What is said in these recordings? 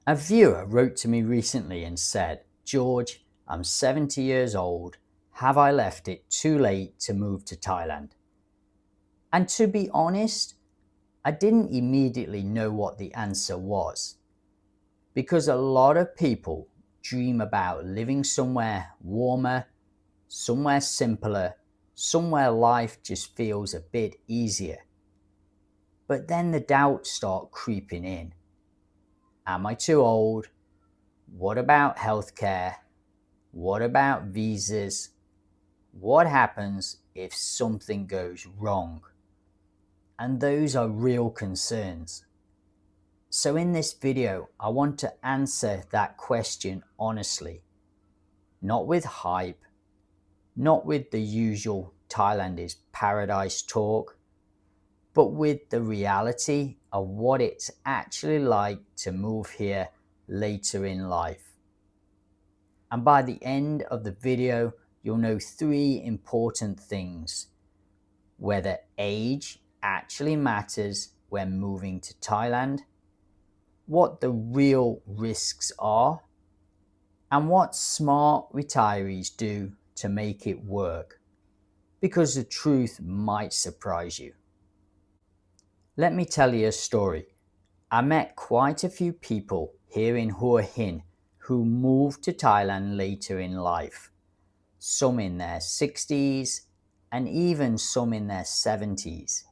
A viewer wrote to me recently and said, "George, I'm 70 years old. Have I left it too late to move to Thailand?" And to be honest, I didn't immediately know what the answer was, because a lot of people dream about living somewhere warmer, somewhere simpler, somewhere life just feels a bit easier. But then the doubts start creeping in. Am I too old? What about healthcare? What about visas? What happens if something goes wrong? And those are real concerns. So in this video, I want to answer that question honestly, not with hype, not with the usual Thailand is paradise talk, but with the reality of what it's actually like to move here later in life. And by the end of the video, you'll know three important things: whether age actually matters when moving to Thailand, what the real risks are, and what smart retirees do to make it work, because the truth might surprise you. Let me tell you a story. I met quite a few people here in Hua Hin who moved to Thailand later in life, some in their 60s and even some in their 70s.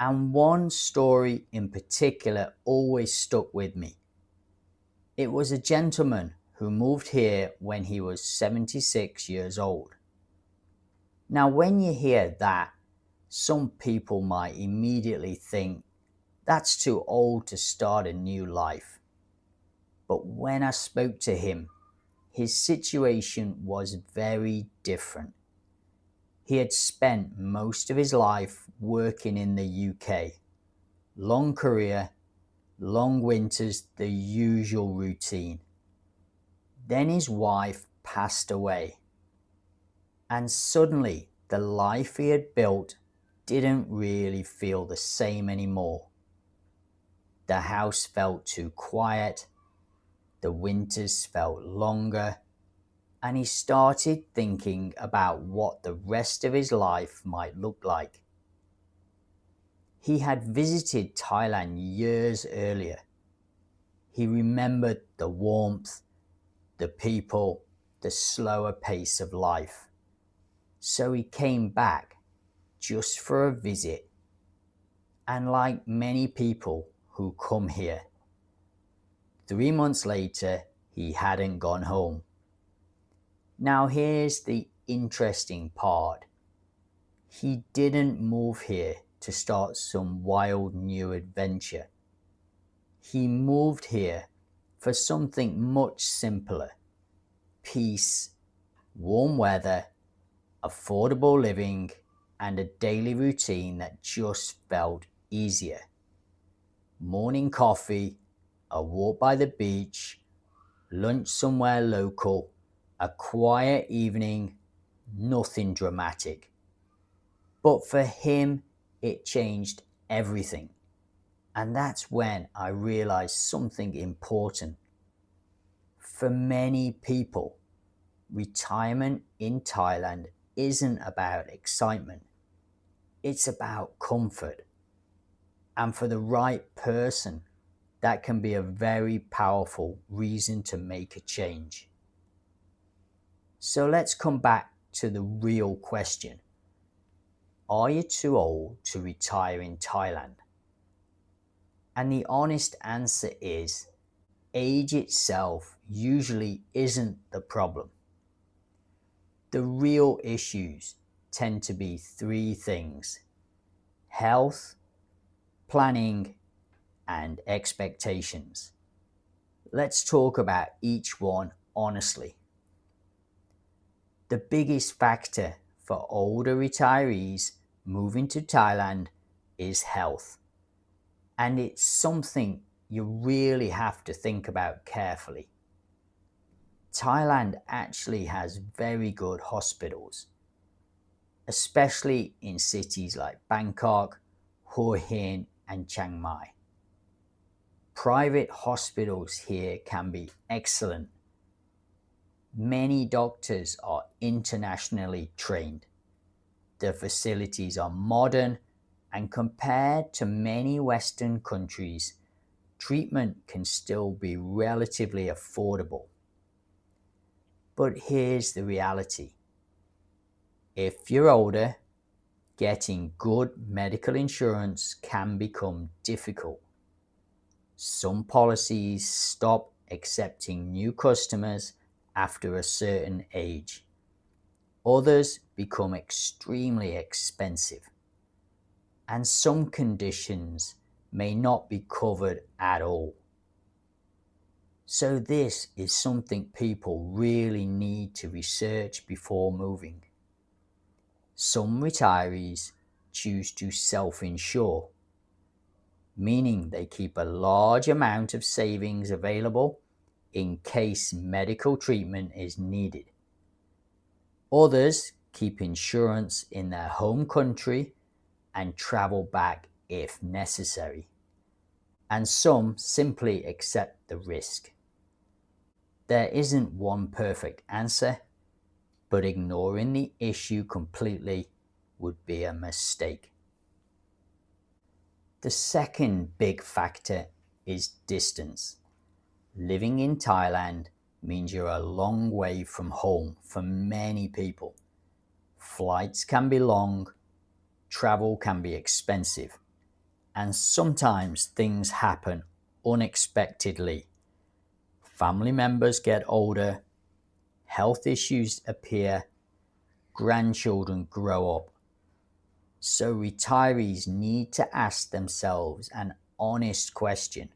And one story in particular always stuck with me. It was a gentleman who moved here when he was 76 years old. Now, when you hear that, some people might immediately think that's too old to start a new life. But when I spoke to him, his situation was very different. He had spent most of his life working in the UK. Long career, long winters, the usual routine. Then his wife passed away. And suddenly, the life he had built didn't really feel the same anymore. The house felt too quiet, the winters felt longer, and he started thinking about what the rest of his life might look like. He had visited Thailand years earlier. He remembered the warmth, the people, the slower pace of life. So he came back just for a visit. And like many people who come here, 3 months later, he hadn't gone home. Now here's the interesting part. He didn't move here to start some wild new adventure. He moved here for something much simpler: peace, warm weather, affordable living, and a daily routine that just felt easier. Morning coffee, a walk by the beach, lunch somewhere local, a quiet evening, nothing dramatic. But for him, it changed everything. And that's when I realized something important. For many people, retirement in Thailand isn't about excitement. It's about comfort. And for the right person, that can be a very powerful reason to make a change. So let's come back to the real question. Are you too old to retire in Thailand? And the honest answer is, age itself usually isn't the problem. The real issues tend to be three things: health, planning, and expectations. Let's talk about each one honestly. The biggest factor for older retirees moving to Thailand is health. And it's something you really have to think about carefully. Thailand actually has very good hospitals, especially in cities like Bangkok, Hua Hin, and Chiang Mai. Private hospitals here can be excellent. Many doctors are internationally trained. The facilities are modern, and compared to many Western countries, treatment can still be relatively affordable. But here's the reality. If you're older, getting good medical insurance can become difficult. Some policies stop accepting new customers after a certain age. Others become extremely expensive. And some conditions may not be covered at all. So this is something people really need to research before moving. Some retirees choose to self-insure, meaning they keep a large amount of savings available in case medical treatment is needed. Others keep insurance in their home country and travel back if necessary. And some simply accept the risk. There isn't one perfect answer, but ignoring the issue completely would be a mistake. The second big factor is distance. Living in Thailand means you're a long way from home for many people. Flights can be long, travel can be expensive, and sometimes things happen unexpectedly. Family members get older, health issues appear, grandchildren grow up. So retirees need to ask themselves an honest question.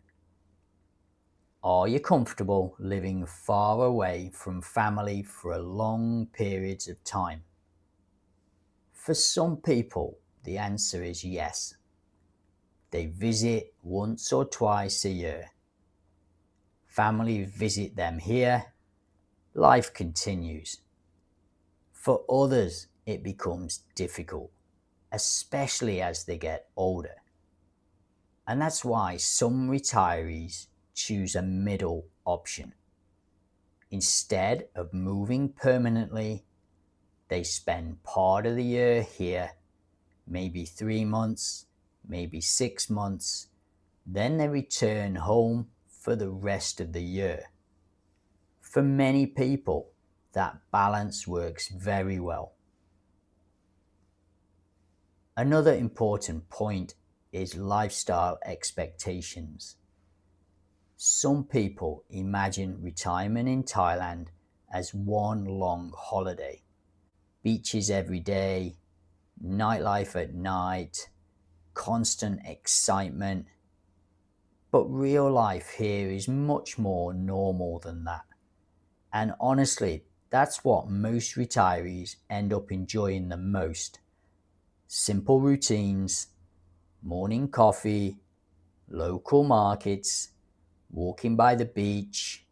Are you comfortable living far away from family for long periods of time? For some people, the answer is yes. They visit once or twice a year. Family visit them here. Life continues. For others, it becomes difficult, especially as they get older. And that's why some retirees choose a middle option. Instead of moving permanently, they spend part of the year here, maybe 3 months, maybe 6 months, then they return home for the rest of the year. For many people, that balance works very well. Another important point is lifestyle expectations. Some people imagine retirement in Thailand as one long holiday. Beaches every day, nightlife at night, constant excitement. But real life here is much more normal than that. And honestly, that's what most retirees end up enjoying the most. Simple routines, morning coffee, local markets, walking by the beach,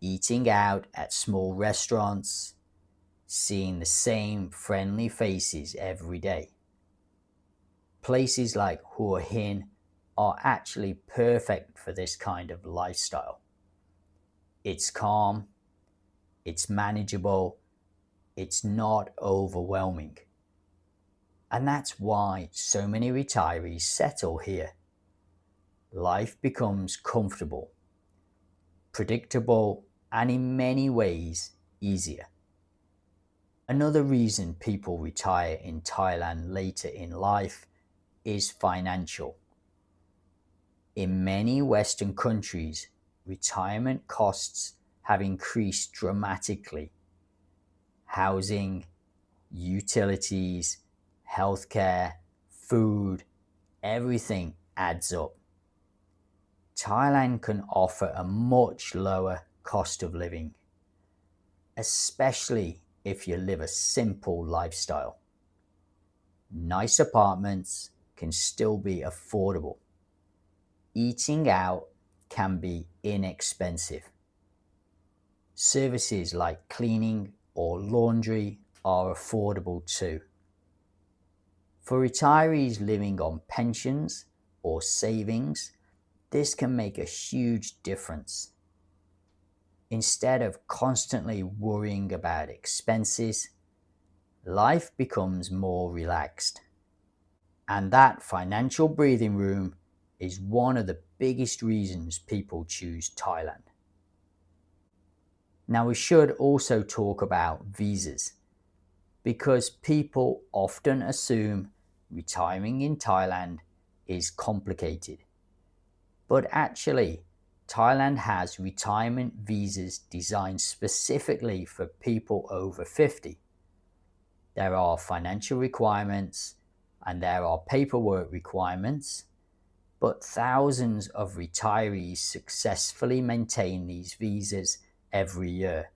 eating out at small restaurants, seeing the same friendly faces every day. Places like Hua Hin are actually perfect for this kind of lifestyle. It's calm, it's manageable, it's not overwhelming. And that's why so many retirees settle here. Life becomes comfortable, predictable, and in many ways easier. Another reason people retire in Thailand later in life is financial. In many Western countries, retirement costs have increased dramatically. Housing, utilities, healthcare, food, everything adds up. Thailand can offer a much lower cost of living, especially if you live a simple lifestyle. Nice apartments can still be affordable. Eating out can be inexpensive. Services like cleaning or laundry are affordable too. For retirees living on pensions or savings, This can make a huge difference. Instead of constantly worrying about expenses, life becomes more relaxed. And that financial breathing room is one of the biggest reasons people choose Thailand. Now, we should also talk about visas, because people often assume retiring in Thailand is complicated. But actually, Thailand has retirement visas designed specifically for people over 50. There are financial requirements and there are paperwork requirements, but thousands of retirees successfully maintain these visas every year.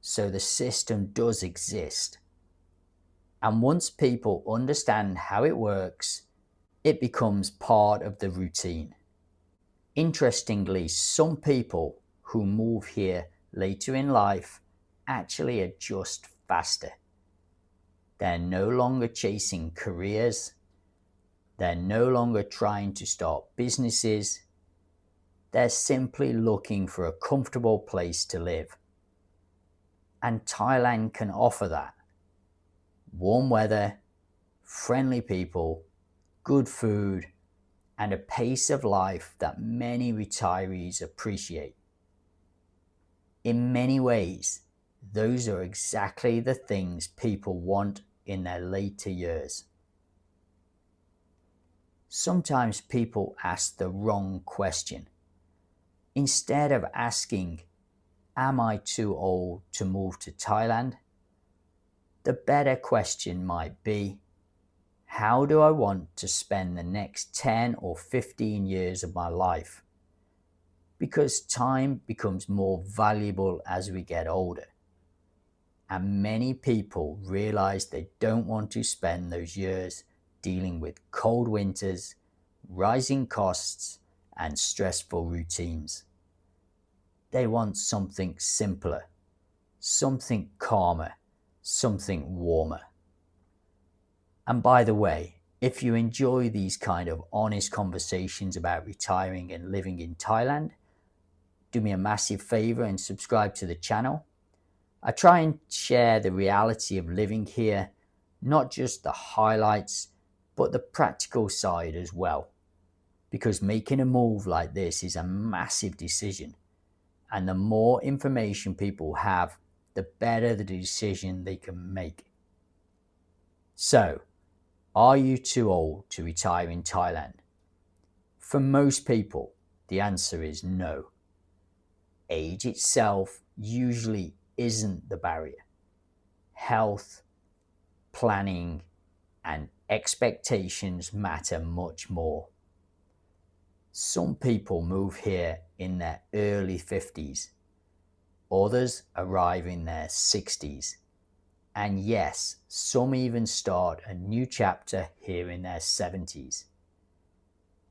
So the system does exist. And once people understand how it works, it becomes part of the routine. Interestingly, some people who move here later in life actually adjust faster. They're no longer chasing careers. They're no longer trying to start businesses. They're simply looking for a comfortable place to live. And Thailand can offer that. Warm weather, friendly people, good food, and a pace of life that many retirees appreciate. In many ways, those are exactly the things people want in their later years. Sometimes people ask the wrong question. Instead of asking, "Am I too old to move to Thailand?" the better question might be, "How do I want to spend the next 10 or 15 years of my life?" Because time becomes more valuable as we get older. And many people realize they don't want to spend those years dealing with cold winters, rising costs, and stressful routines. They want something simpler, something calmer, something warmer. And by the way, if you enjoy these kind of honest conversations about retiring and living in Thailand, do me a massive favor and subscribe to the channel. I try and share the reality of living here, not just the highlights, but the practical side as well. Because making a move like this is a massive decision. And the more information people have, the better the decision they can make. So, are you too old to retire in Thailand? For most people, the answer is no. Age itself usually isn't the barrier. Health, planning, and expectations matter much more. Some people move here in their early 50s. Others arrive in their 60s. And yes, some even start a new chapter here in their 70s.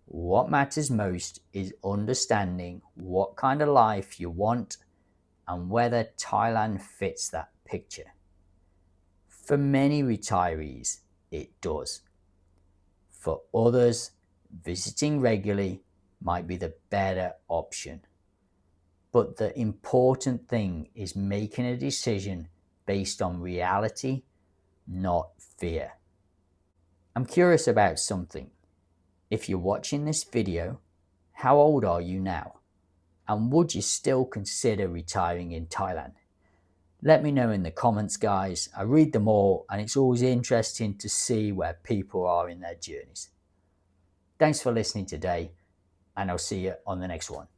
What matters most is understanding what kind of life you want and whether Thailand fits that picture. For many retirees, it does. For others, visiting regularly might be the better option. But the important thing is making a decision based on reality, not fear. I'm curious about something. If you're watching this video, how old are you now? And would you still consider retiring in Thailand? Let me know in the comments, guys. I read them all and it's always interesting to see where people are in their journeys. Thanks for listening today, and I'll see you on the next one.